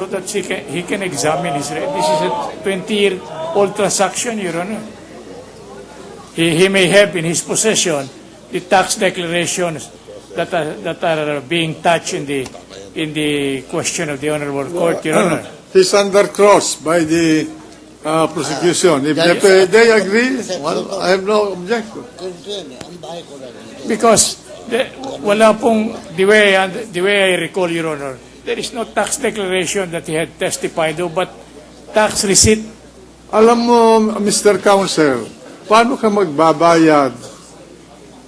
so that he can examine his. This is a 20-year-old transaction, Your Honor. He may have in his possession the tax declarations that are being touched in the question of the Honorable Court, Your Honor. He's under cross by the prosecution. If they agree, well, I have no objection. Because wala pong, the way I recall, Your Honor, there is no tax declaration that he had testified to, but tax receipt. Alam mo, Mr. Counsel, paano ka magbabayad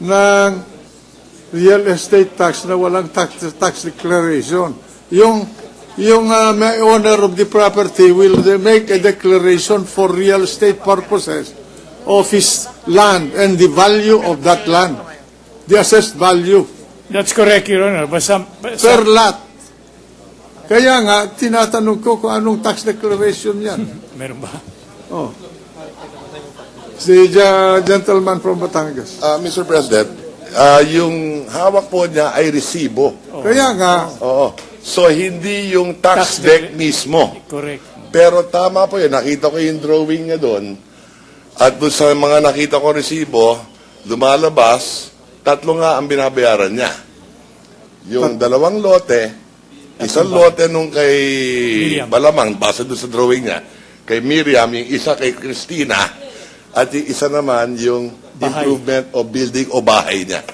ng real estate tax na walang tax declaration? Yung may owner of the property will make a declaration for real estate purposes of his land and the value of that land, the assessed value. That's correct, Your Honor. But Per lot. Kaya nga, tinatanong ko kung anong tax declaration yan. Meron ba? Oh. Si gentleman from Batangas. Mr. President, yung hawak po niya ay resibo. Kaya nga, Oo. So, hindi yung tax deck mismo. Correct. Pero tama po yun. Nakita ko yung drawing niya doon. At doon sa mga nakita ko resibo, lumalabas, 3 nga ang binabayaran niya. Yung 2 lote, isang lote nung kay Miriam. Balamang, base doon sa drawing niya, kay Miriam, yung isa kay Christina, at yung isa naman yung Bahay. improvement o building o bahay niya.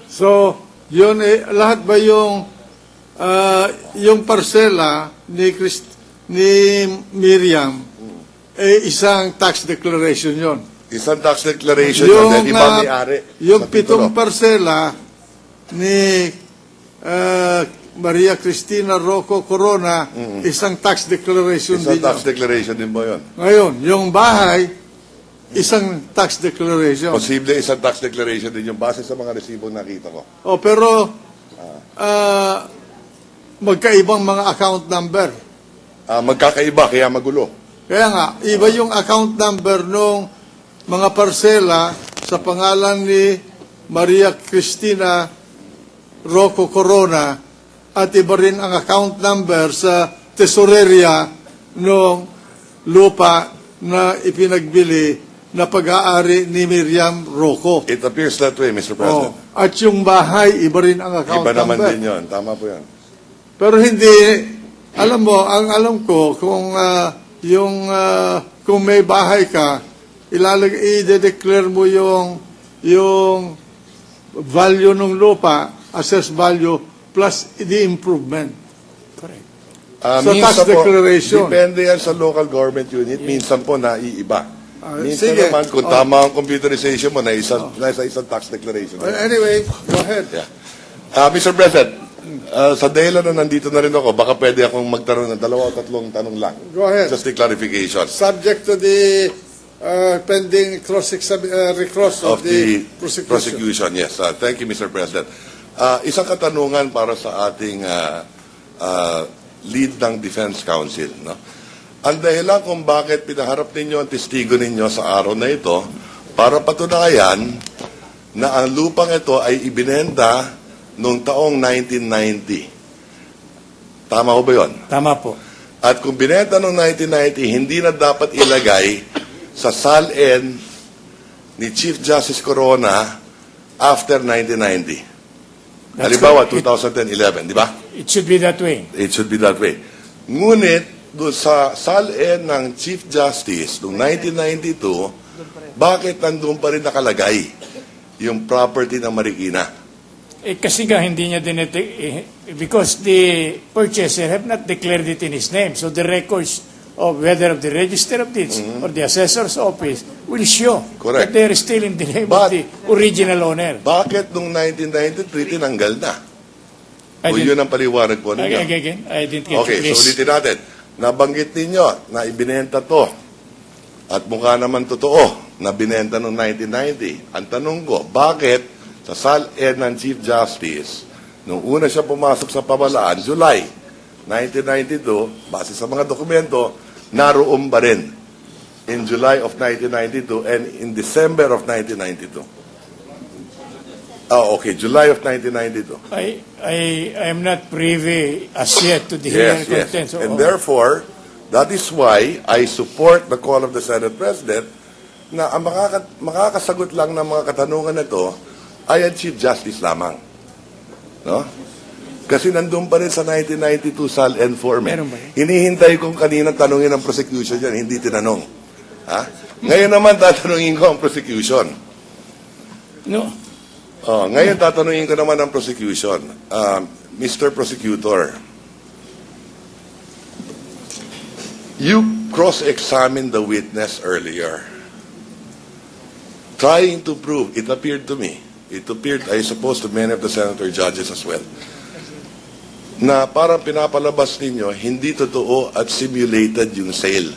so, yun lahat ba yung parsela ni Miriam, isang tax declaration yon. Isang tax declaration yung, and then ibang may-ari. Yung sa titulo. 7 parsela ni Maria Cristina Rocco Corona, isang tax declaration Isang din tax yun. declaration din mo yun. Ngayon, yung bahay, isang tax declaration. Posible isang tax declaration din yung base sa mga resibo nakita ko. Oh, pero magkaibang mga account number. Magkakaiba, kaya magulo. Kaya nga, iba yung account number nung mga parsela sa pangalan ni Maria Cristina Rocco Corona at iba rin ang account number sa tesoreria nung lupa na ipinagbili na pag-aari ni Miriam Rocco. It appears that way, Mr. President. At yung bahay, iba rin ang account Iba naman number. din yun. Tama po yan. Pero hindi, alam mo, ang alam ko, kung kung may bahay ka, i-declare mo yung value ng lupa, assessed value, plus the improvement. Correct. So, Minsan tax declaration. Depende yan sa local government unit. Minsan po naiiba. Minsan sige. naman, kung tama ang computerization mo, na isang tax declaration. Well, anyway, go ahead. Yeah. Mr. President, sa dahilan na nandito na rin ako, baka pwede akong magtanong ng 2 o 3 tanong lang. Go ahead. Just a clarification. Subject to the pending recross of the prosecution. Yes. Thank you, Mr. President. Isang katanungan para sa ating lead ng Defense Council. No? Ang dahilan kung bakit pinaharap ninyo ang testigo ninyo sa araw na ito para patunayan na ang lupang ito ay ibinenta noong taong 1990. Tama ko ba yun? Tama po. At kung binenta noong 1990, hindi na dapat ilagay sa SALN ni Chief Justice Corona after 1990. Halimbawa, 2011, di ba? It should be that way. It should be that way. Ngunit, doon sa SALN ng Chief Justice noong 1992, bakit nandun pa rin nakalagay yung property ng Marikina? Kasi nga hindi niya because the purchaser have not declared it in his name. So the records of whether of the Register of Deeds or the Assessor's Office will show Correct. that they are still in the name But- of the original owner. Bakit noong 1993 tinanggal na? I O didn't- yun ang paliwanag po ninyo. Again, I didn't get Okay, it. so ulitin natin. Nabanggit ninyo na ibinenta to. At mukha naman totoo na binenta noong 1990. Ang tanong ko, bakit sa SALN ng Chief Justice, nung una siya pumasok sa pamalaan, July 1992, base sa mga dokumento, naroon pa rin in July of 1992 and in December of 1992. Oh, okay, July of 1992. I am not privy as yet to the Yes, hearing yes. contents. And therefore, that is why I support the call of the Senate President na ang makakasagot lang ng mga katanungan na ito ay ang Chief Justice lamang. No? Kasi nandun pa rin sa 1992 SAL N4. Meron ba yun? Hinihintay kong kanina tanungin ang prosecution yan, hindi tinanong. Ha? Ngayon naman tatanungin ko ang prosecution. No. Oh, ngayon tatanungin ko naman ang prosecution. Mr. Prosecutor, you cross-examined the witness earlier, trying to prove, it appeared to me, it appeared, I suppose, to many of the senator judges as well, na parang pinapalabas ninyo, hindi totoo at simulated yung sale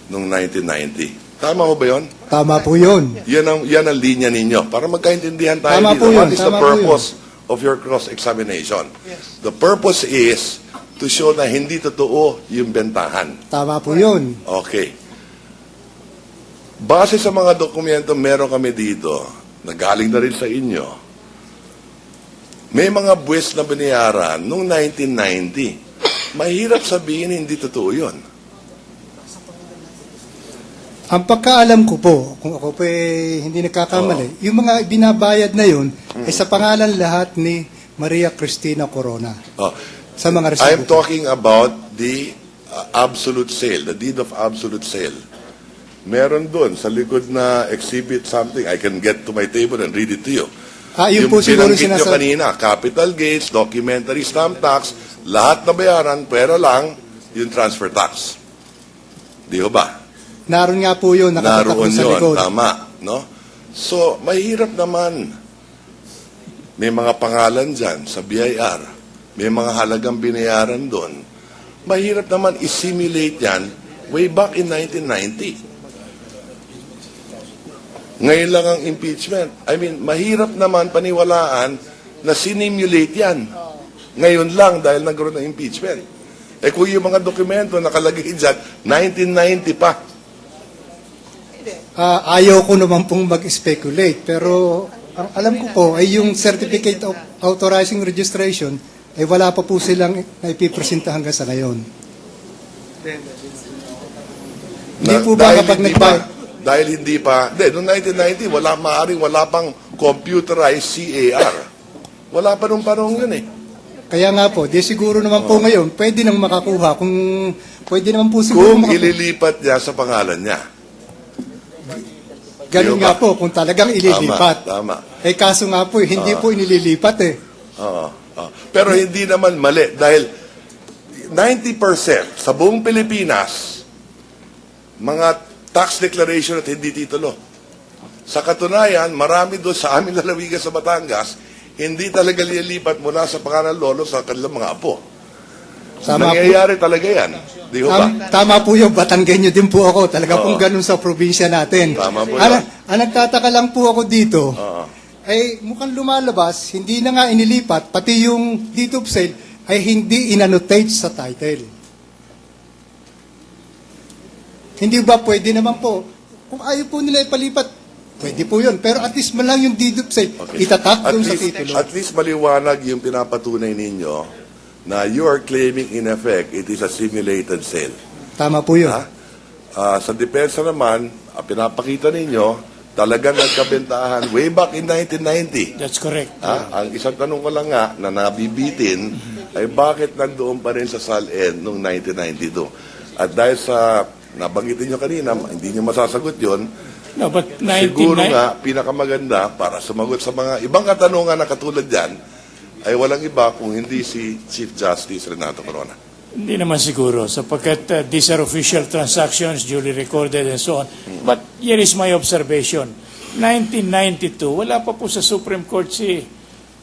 noong 1990. Tama mo ba yun? Tama po yun. Yan ang linya ninyo. Para magkaintindihan tayo Tama dito. po yun, What is the tama po purpose of your cross-examination? The purpose is to show na hindi totoo yung bentahan. Tama po yun. Okay. Base sa mga dokumento meron kami dito, na galing na rin sa inyo, may mga buwis na binayaran noong 1990. Mahirap sabihin hindi totoo yun. Ang pagkaalam ko po, kung ako po hindi nagkakamali, yung mga binabayad na yun ay sa pangalan lahat ni Maria Cristina Corona. Oh. Sa mga I'm resibo. talking about the absolute sale, the deed of absolute sale. Meron doon sa likod na exhibit something. I can get to my table and read it to you. Yun po siguro binanggit nyo sinasabi. kanina, capital gains, documentary stamp tax, lahat na bayaran, pero lang yung transfer tax. Di ho ba? Naroon nga po yun, nakatatak Naroon sa yun, likod. tama. No? So, mahirap naman. May mga pangalan dyan sa BIR. May mga halagang binayaran doon. Mahirap naman i-simulate yan way back in 1990. Ngayon lang ang impeachment. I mean, mahirap naman paniwalaan na sinimulate yan. Ngayon lang dahil nagkaroon ng impeachment. Eh kung yung mga dokumento nakalagay dyan, 1990 pa. Ayaw ko naman pong mag-speculate, pero ang alam ko po ay yung Certificate of Authorizing Registration ay wala pa po silang naipipresenta hanggang sa ngayon. Hindi po ba Dahil kapag hindi nagbayad? Dahil hindi pa, noong 1990, maaaring wala pang computerized CAR. Wala pa nung panahon yun eh. Kaya nga po, di siguro naman po ngayon, pwede nang makakuha. Kung pwede naman po siguro Kung ililipat niya sa pangalan niya. Ganun Di nga ba? po, kung talagang ililipat. Tama. Eh kaso nga po, hindi po inililipat eh. Oo. Pero hindi naman mali dahil 90% sa buong Pilipinas, mga tax declaration at hindi titulo. Sa katunayan, marami doon sa aming lalawigan sa Batangas, hindi talaga lilipat mula sa pangalan ng lolo sa kanilang mga apo. Tama po. Nangyayari talaga yan. Di ho ba? Tama po yung Batanggenyo din po ako. Talaga pong ganun sa probinsya natin. Tama po Ang yun. nagtataka lang po ako dito, Oo. ay mukhang lumalabas, hindi na nga inilipat, pati yung deed of sale ay hindi inannotate sa title. Hindi ba pwede naman po, kung ayaw po nila ipalipat, pwede po yun. Pero at least man lang yung deed of sale, itatak doon sa titulo. At least maliwanag yung pinapatunay ninyo na you are claiming in effect it is a simulated sale. Tama po yun. Sa depensa naman, pinapakita ninyo talagang nagkabentahan way back in 1990. That's correct. Ang isang tanong ko lang nga na nabibitin ay bakit nandoon pa rin sa SALN noong 1992? At dahil sa nabanggitin nyo kanina, hindi nyo masasagot yon. No, but Siguro nga, pinakamaganda para sumagot sa mga ibang katanungan na katulad yan, ay walang iba kung hindi si Chief Justice Renato Corona. Hindi naman siguro, sapagkat these are official transactions, duly recorded and so on. But here is my observation. 1992, wala pa po sa Supreme Court si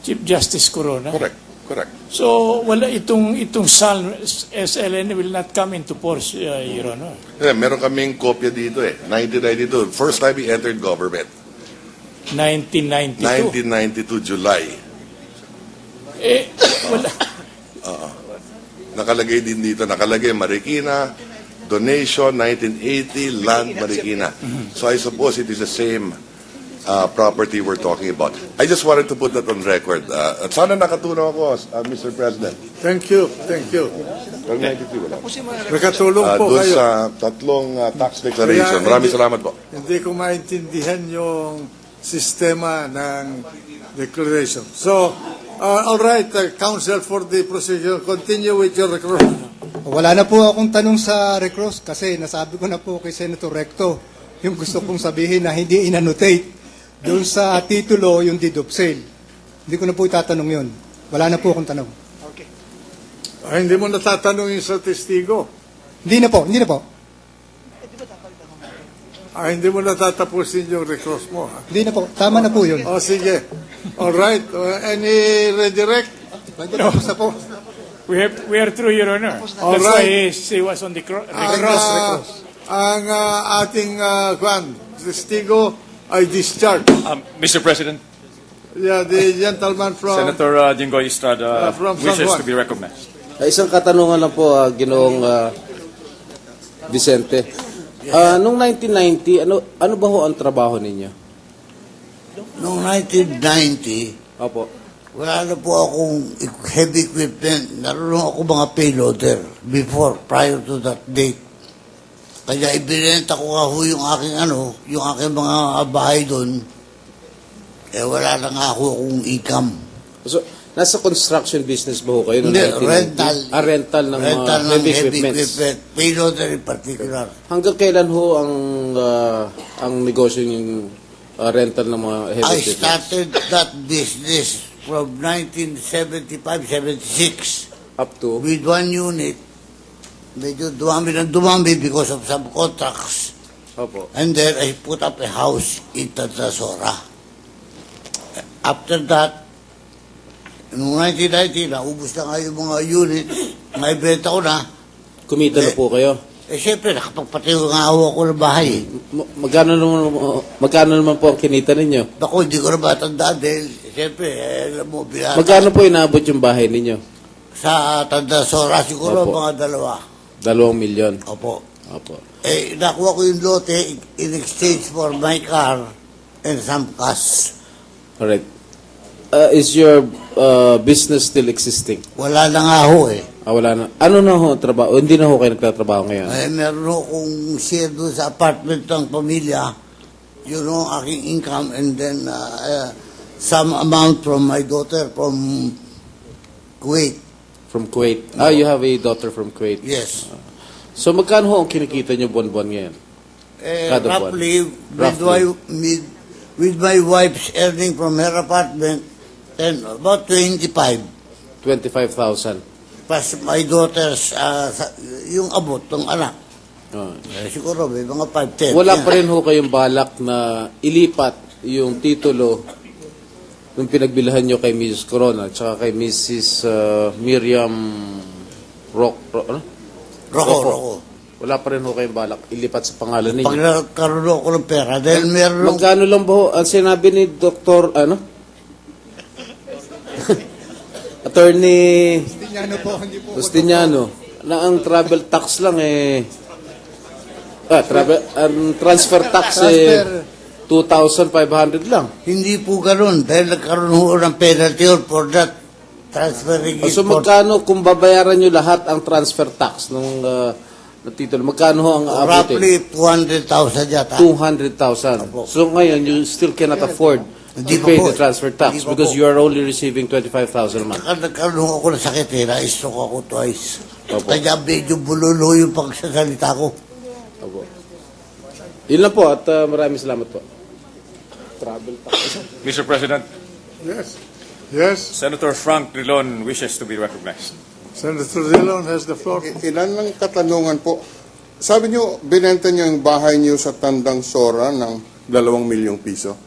Chief Justice Corona. Correct. So, wala itong SLN will not come into force, Your Honor. Meron kaming kopya dito 1992, first time he entered government. 1992. 1992, July. Wala. Nakalagay din dito, nakalagay Marikina, donation 1980, land Marikina. So I suppose it is the same property we're talking about. I just wanted to put that on record. At sana nakatulong ako, Mr. President. Thank you, thank you. Pag 92, wala. Nakatulong po Doon kayo. sa tatlong tax declaration. Kaya Maraming hindi- salamat po. Hindi ko maintindihan yung sistema ng declaration. So, all right, counsel for the procedure, continue with your record. Wala na po akong tanong sa recross kasi nasabi ko na po kay Senator Recto yung gusto kong sabihin na hindi inannotate doon sa titulo yung deed of sale. Hindi ko na po itatanong yun. Wala na po akong tanong. Hindi mo natatanungin sa testigo. Hindi na po, hindi na po. Hindi mo natatapusin yung recross mo. Ha? Hindi na po. Tama na po yun. O, sige. All right. Any redirect? Pwede na po sa po. We are through, Your Honor. All That's why right. he was on the Ang, recross. ang ating testigo ay discharged. Mr. President, Yeah, the gentleman from... Senator Jinggoy Estrada from San wishes Juan. to be recognized. Isang katanungan lang po, Ginoong Vicente. Noong 1990, ano ba ho ang trabaho ninyo? Noong 1990, Opo. wala na po akong heavy equipment. Naroon ako mga payloader prior to that date. Kaya ibinenta ko nga ho yung aking yung aking mga bahay doon. Wala na nga ako akong income. So, nasa construction business ba ho kayo? noong Hindi, 1990? rental. Rental ng mga Rental ng heavy heavy equipments. equipment. Payloader in particular. Hanggang kailan ho ang negosyo yung rental ng mga heavy I equipments? started that business from 1975-76. Up to? With one unit. Medyo dumami because of some contracts. Opo. And then I put up a house in Tantasora. After that, noong 1990, naubos na nga yung mga units. Naibenta ko na. Kumita na po kayo? Siyempre, nakapagpatiyo nga ako ng bahay. Magkano naman po ang kinita ninyo? Ako, hindi ko na matandaan dahil, siyempre, alam mo, binata. Magkano po inaabot yung bahay ninyo? Sa Tantasora, siguro Opo. mga 2 2 milyon. Opo. Opo. Nakuha ko yung lote in exchange for my car and some cash. Alright. Is your business still existing? Wala na nga ho eh. Wala na. Ano na ho ang trabaho? Hindi na ho kayo nagtatrabaho ngayon? Meron akong share doon sa apartment ng pamilya. Yun ang aking income and then some amount from my daughter from Kuwait. From Kuwait? You have a daughter from Kuwait? Yes. So magkano ho ang kinikita nyo buwan-buwan ngayon? Kada buwan? Roughly, with my wife's earning from her apartment, then about 25. 25,000. Plus my daughter's, yung abot ng anak. Oh. Siguro may mga 5-10. Wala pa rin ho kayong balak na ilipat yung titulo nung pinagbilhan nyo kay Mrs. Corona at saka kay Mrs. Miriam Rocco. Wala pa rin ho kayong balak ilipat sa pangalan ninyo. Pag nagkaroon ako ng pera, dahil meron Magkano lang ba ho ang sinabi ni Dr. Attorney Justiniano po, hindi po. Justiniano na ang travel tax lang transfer tax Transfer. 2,500 lang. hindi po ganun. Dahil nagkaroon ho ng penalty for that transferring it. So magkano kung babayaran nyo lahat ang transfer tax ng titulo? Magkano ho ang abutin? Roughly 200,000 yata. 200,000. Opo. So ngayon, you still cannot afford Hindi to pa pay po. the transfer tax Hindi pa because po. you are only receiving 25,000 a month. Nagkaroon ako ng sakit na-stroke ako twice. Opo. Kaya medyo bululo yung pagsasalita ko. Opo. Yun lang po at maraming salamat po. Travel tax. Mr. President, Yes. Yes. Senator Frank Drilon wishes to be recognized. Senator Dillon has the floor. Ilan lang katanungan po. Sabi niyo, binenta niyo yung bahay niyo sa Tandang Sora ng 2 milyong piso.